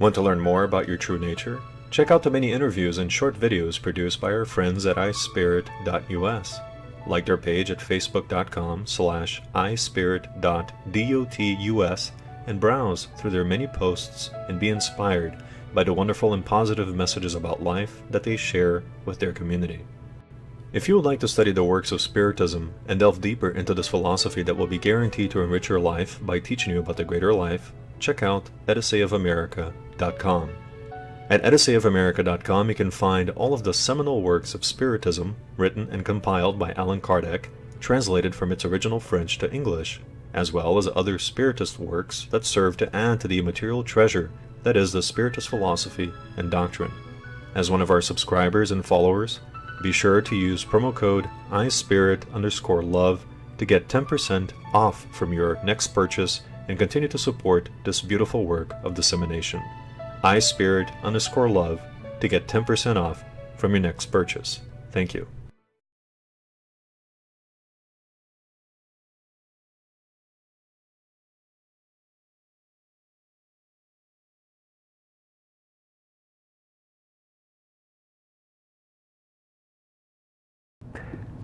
Want to learn more about your true nature? Check out the many interviews and short videos produced by our friends at ispirit.us. Like their page at facebook.com/ispirit.dotus and browse through their many posts and be inspired by the wonderful and positive messages about life that they share with their community. If you would like to study the works of Spiritism and delve deeper into this philosophy that will be guaranteed to enrich your life by teaching you about the greater life, check out ediseiofamerica.com. At ediseiofamerica.com you can find all of the seminal works of Spiritism written and compiled by Allan Kardec, translated from its original French to English, as well as other Spiritist works that serve to add to the material treasure that is the Spiritist philosophy and doctrine. As one of our subscribers and followers, be sure to use promo code ispirit_love to get 10% off from your next purchase and continue to support this beautiful work of dissemination. ispirit_love to get 10% off from your next purchase. Thank you.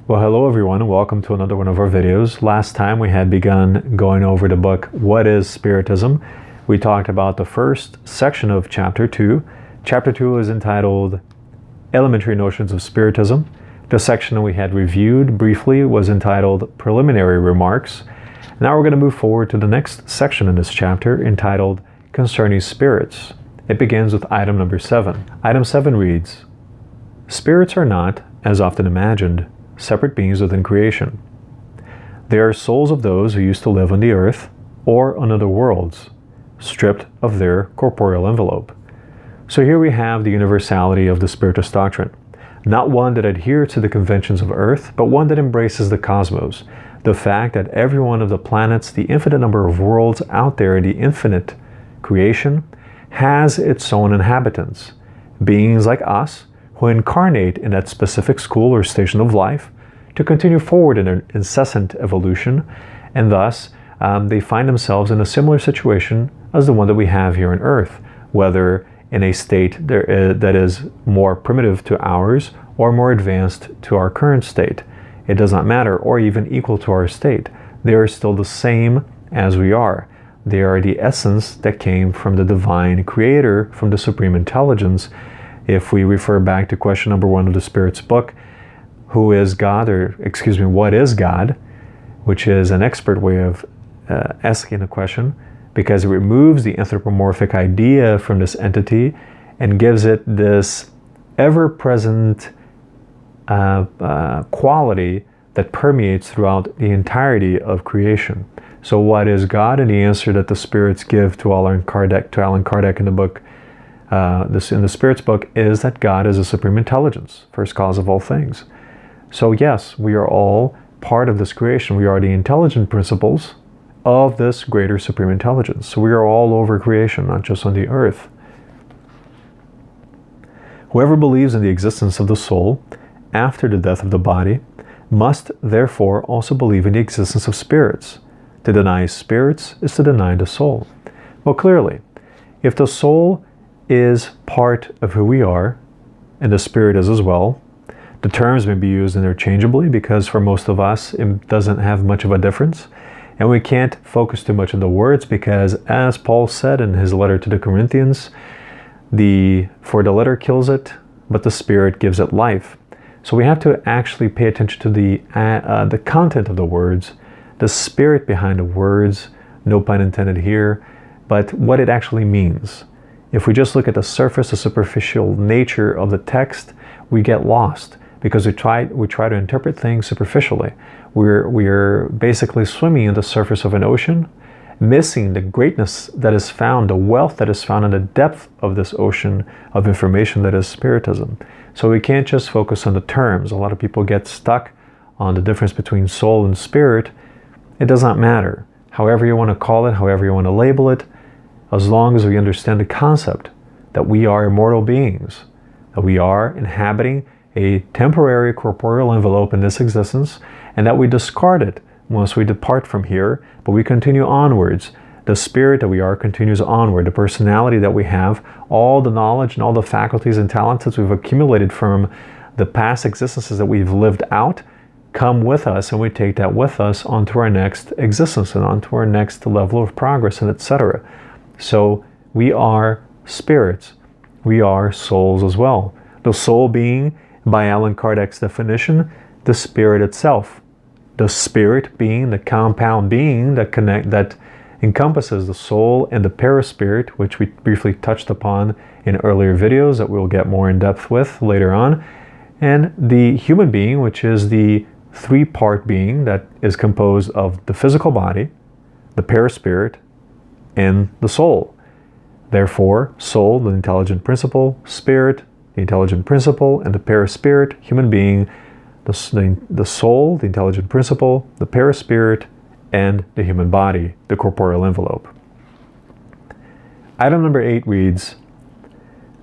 Well, hello everyone and welcome to another one of our videos. Last time we had begun going over the book, What is Spiritism? We talked about the first section of Chapter 2. Chapter 2 is entitled Elementary Notions of Spiritism. The section we had reviewed briefly was entitled Preliminary Remarks. Now we're going to move forward to the next section in this chapter entitled Concerning Spirits. It begins with item number 7. Item 7 reads, Spirits are not, as often imagined, separate beings within creation. They are souls of those who used to live on the earth or on other worlds, stripped of their corporeal envelope. So here we have the universality of the Spiritist doctrine, not one that adheres to the conventions of earth, but one that embraces the cosmos, the fact that every one of the planets, the infinite number of worlds out there in the infinite creation, has its own inhabitants, beings like us, who incarnate in that specific school or station of life to continue forward in an incessant evolution, and thus they find themselves in a similar situation as the one that we have here on Earth, whether in a state that is more primitive to ours or more advanced to our current state. It does not matter, or even equal to our state. They are still the same as we are. They are the essence that came from the divine creator, from the supreme intelligence. If we refer back to question number 1 of the Spirit's book, who is God, or excuse me, what is God, which is an expert way of asking the question, because it removes the anthropomorphic idea from this entity and gives it this ever-present quality that permeates throughout the entirety of creation. So what is God? And the answer that the Spirits give to Allan Kardec in the book, in the Spirit's book, is that God is a supreme intelligence, first cause of all things. So yes, we are all part of this creation. We are the intelligent principles of this greater supreme intelligence. So we are all over creation, not just on the earth. Whoever believes in the existence of the soul after the death of the body must therefore also believe in the existence of spirits. To deny spirits is to deny the soul. Well, clearly, if the soul is part of who we are, and the spirit is as well, the terms may be used interchangeably because for most of us it doesn't have much of a difference, and we can't focus too much on the words because, as Paul said in his letter to the Corinthians, for the letter kills it, but the spirit gives it life. So we have to actually pay attention to the content of the words, the spirit behind the words, no pun intended here, but what it actually means. If we just look at the surface, the superficial nature of the text, we get lost because we try to interpret things superficially. We're basically swimming in the surface of an ocean, missing the greatness that is found, the wealth that is found in the depth of this ocean of information that is Spiritism. So we can't just focus on the terms. A lot of people get stuck on the difference between soul and spirit. It does not matter. However you want to call it, however you want to label it, as long as we understand the concept that we are immortal beings, that we are inhabiting a temporary corporeal envelope in this existence, and that we discard it once we depart from here, but we continue onwards, The spirit that we are continues onward. The personality that we have, all the knowledge and all the faculties and talents that we've accumulated from the past existences that we've lived out, come with us, and we take that with us onto our next existence and onto our next level of progress, and etc. So we are spirits. We are souls as well. The soul being, by Allan Kardec's definition, the spirit itself. The spirit being the compound being that encompasses the soul and the perispirit, which we briefly touched upon in earlier videos that we'll get more in depth with later on, and the human being, which is the three-part being that is composed of the physical body, the perispirit, and the soul. Therefore, soul, the intelligent principle, spirit, the intelligent principle, and the perispirit, human being, the soul, the intelligent principle, the perispirit, and the human body, the corporeal envelope. Item number 8 reads,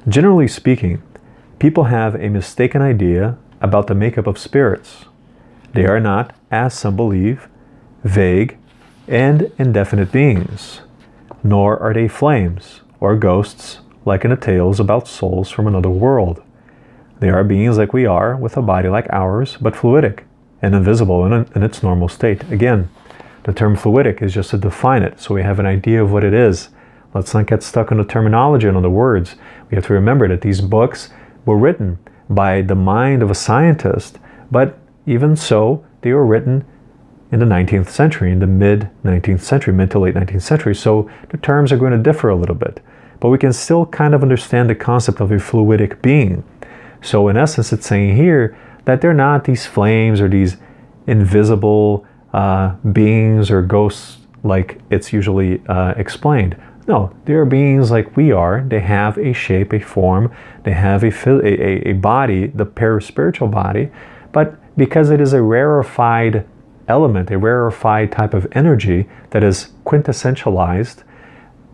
generally speaking, people have a mistaken idea about the makeup of spirits. They are not, as some believe, vague and indefinite beings, nor are they flames or ghosts like in the tales about souls from another world. They are beings like we are, with a body like ours, but fluidic and invisible in its normal state. Again, the term fluidic is just to define it, so we have an idea of what it is. Let's not get stuck on the terminology and on the words. We have to remember that these books were written by the mind of a scientist, but even so, they were written in the 19th century, in the mid-19th century, mid to late 19th century, so the terms are going to differ a little bit. But we can still kind of understand the concept of a fluidic being. So in essence, it's saying here that they're not these flames or these invisible beings or ghosts like it's usually explained. No, they are beings like we are. They have a shape, a form. They have a body, the perispiritual body. But because it is a rarefied element, a rarefied type of energy that is quintessentialized,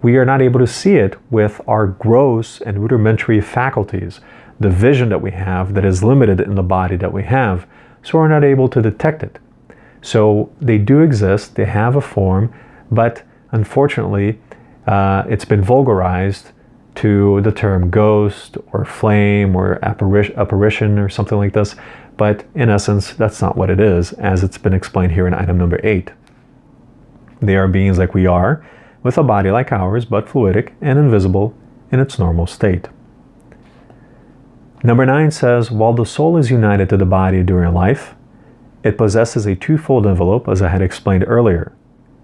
we are not able to see it with our gross and rudimentary faculties, the vision that we have that is limited in the body that we have, so we're not able to detect it. So they do exist, they have a form, but unfortunately it's been vulgarized to the term ghost or flame or apparition or something like this, but in essence that's not what it is, as it's been explained here in item number 8. They are beings like we are, with a body like ours, but fluidic and invisible in its normal state. Number 9 says, while the soul is united to the body during life, it possesses a twofold envelope, as I had explained earlier.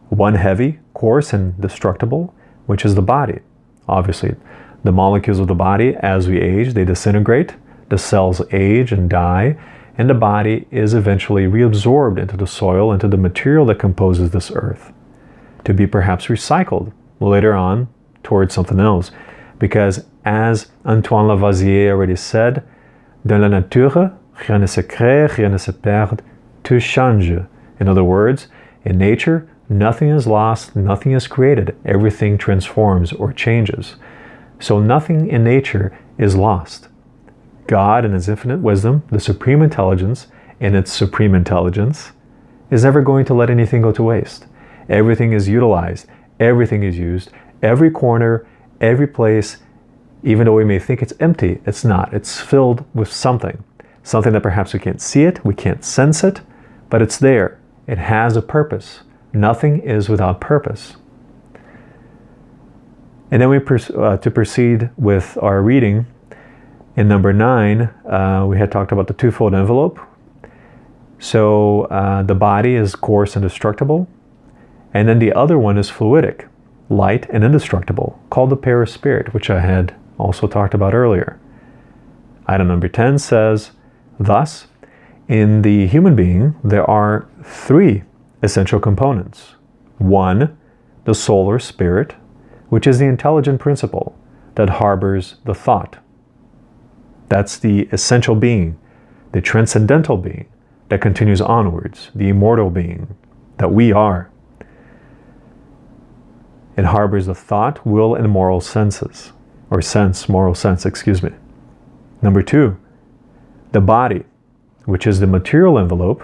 One heavy, coarse, and destructible, which is the body. Obviously, the molecules of the body, as we age, they disintegrate, the cells age and die, and the body is eventually reabsorbed into the soil, into the material that composes this earth, to be perhaps recycled later on towards something else. Because as Antoine Lavoisier already said, dans la nature, rien ne se crée, rien ne se perd, tout change. In other words, in nature, nothing is lost, nothing is created, everything transforms or changes. So nothing in nature is lost. God, in His infinite wisdom, the supreme intelligence, in its supreme intelligence, is never going to let anything go to waste. Everything is utilized, everything is used, every corner, every place. Even though we may think it's empty, it's not. It's filled with something. Something that perhaps we can't see it, we can't sense it, but it's there. It has a purpose. Nothing is without purpose. And then to proceed with our reading, in number 9, we had talked about the twofold envelope. So the body is coarse and destructible, and then the other one is fluidic, light and indestructible, called the perispirit, which I had also talked about earlier. Item number 10 says, thus, in the human being, there are 3 essential components. 1, the soul or spirit, which is the intelligent principle that harbors the thought. That's the essential being, the transcendental being that continues onwards, the immortal being that we are. It harbors the thought, will, and moral senses, or moral sense, excuse me. Number 2, the body, which is the material envelope,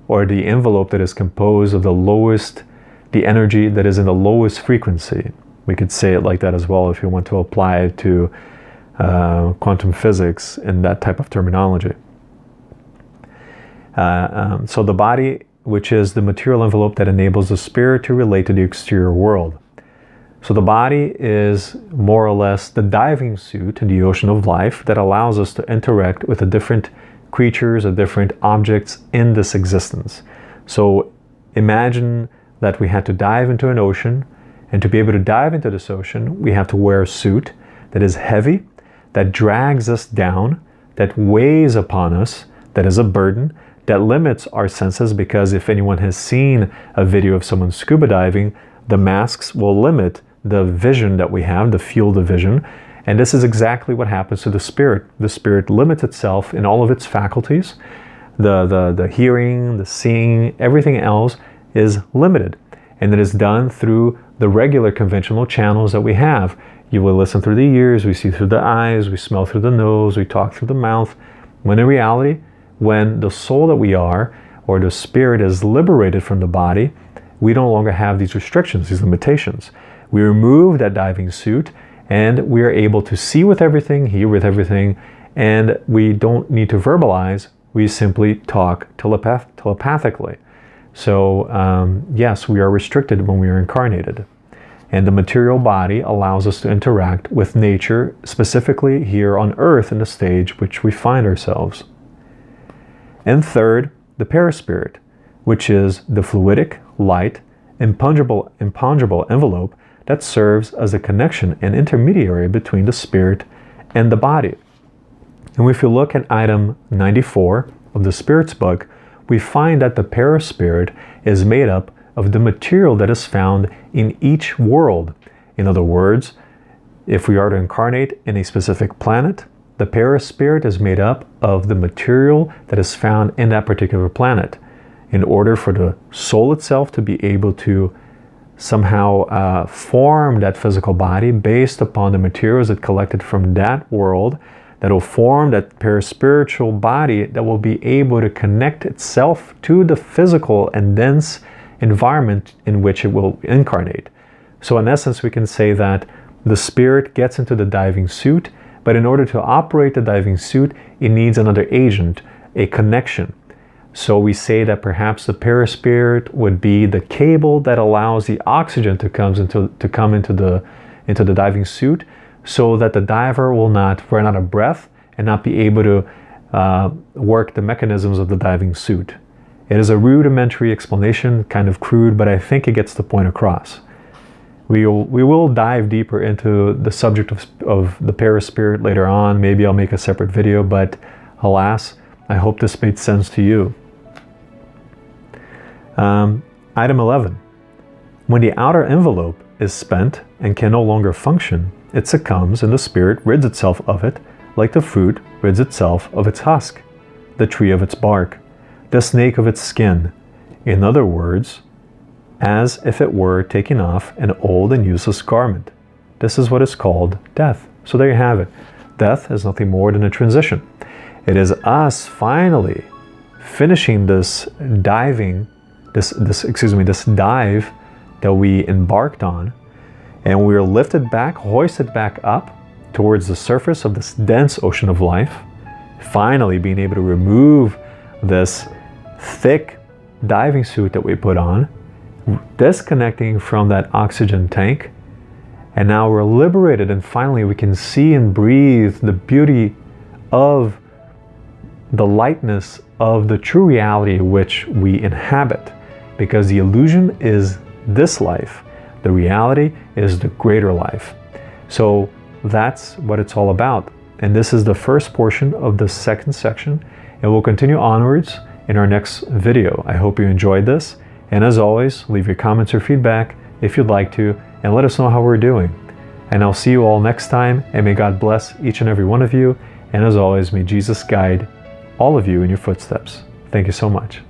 or the envelope that is composed of the lowest the energy that is in the lowest frequency. We could say it like that as well if you want to apply it to quantum physics and that type of terminology. So the body, which is the material envelope that enables the spirit to relate to the exterior world. So the body is more or less the diving suit in the ocean of life that allows us to interact with the different creatures or different objects in this existence. So imagine that we had to dive into an ocean, and to be able to dive into this ocean, we have to wear a suit that is heavy, that drags us down, that weighs upon us, that is a burden, that limits our senses, because if anyone has seen a video of someone scuba diving, the masks will limit the vision that we have, the field of vision. And this is exactly what happens to the spirit. The spirit limits itself in all of its faculties. The hearing, the seeing, everything else is limited. And it is done through the regular conventional channels that we have. You will listen through the ears, we see through the eyes, we smell through the nose, we talk through the mouth. When in reality, when the soul that we are, or the spirit, is liberated from the body, we no longer have these restrictions, these limitations. We remove that diving suit, and we are able to see with everything, hear with everything, and we don't need to verbalize, we simply talk telepathically. So yes, we are restricted when we are incarnated. And the material body allows us to interact with nature, specifically here on Earth in the stage which we find ourselves. And third, the perispirit, which is the fluidic, light, imponderable envelope that serves as a connection and intermediary between the spirit and the body. And if you look at item 94 of the Spirit's book, we find that the perispirit is made up of the material that is found in each world. In other words, if we are to incarnate in a specific planet, the perispirit is made up of the material that is found in that particular planet. In order for the soul itself to be able to somehow form that physical body based upon the materials it collected from that world, that will form that perispiritual body that will be able to connect itself to the physical and dense environment in which it will incarnate. So in essence, we can say that the spirit gets into the diving suit, but in order to operate the diving suit, it needs another agent, a connection. So we say that perhaps the perispirit would be the cable that allows the oxygen to come into the diving suit, so that the diver will not run out of breath and not be able to work the mechanisms of the diving suit. It is a rudimentary explanation, kind of crude, but I think it gets the point across. We will dive deeper into the subject of the perispirit later on. Maybe I'll make a separate video, but alas, I hope this made sense to you. Item 11. When the outer envelope is spent and can no longer function, it succumbs and the spirit rids itself of it, like the fruit rids itself of its husk, the tree of its bark, the snake of its skin. In other words, as if it were taking off an old and useless garment. This is what is called death. So there you have it. Death is nothing more than a transition. It is us finally finishing this diving, this dive that we embarked on, and we are lifted back, hoisted back up towards the surface of this dense ocean of life, finally being able to remove this thick diving suit that we put on, disconnecting from that oxygen tank, and now we're liberated, and finally we can see and breathe the beauty of the lightness of the true reality which we inhabit, because the illusion is this life. The reality is the greater life. So that's what it's all about. And this is the first portion of the second section, and we'll continue onwards in our next video. I hope you enjoyed this. And as always, leave your comments or feedback if you'd like to, and let us know how we're doing. And I'll see you all next time, and may God bless each and every one of you. And as always, may Jesus guide all of you in your footsteps. Thank you so much.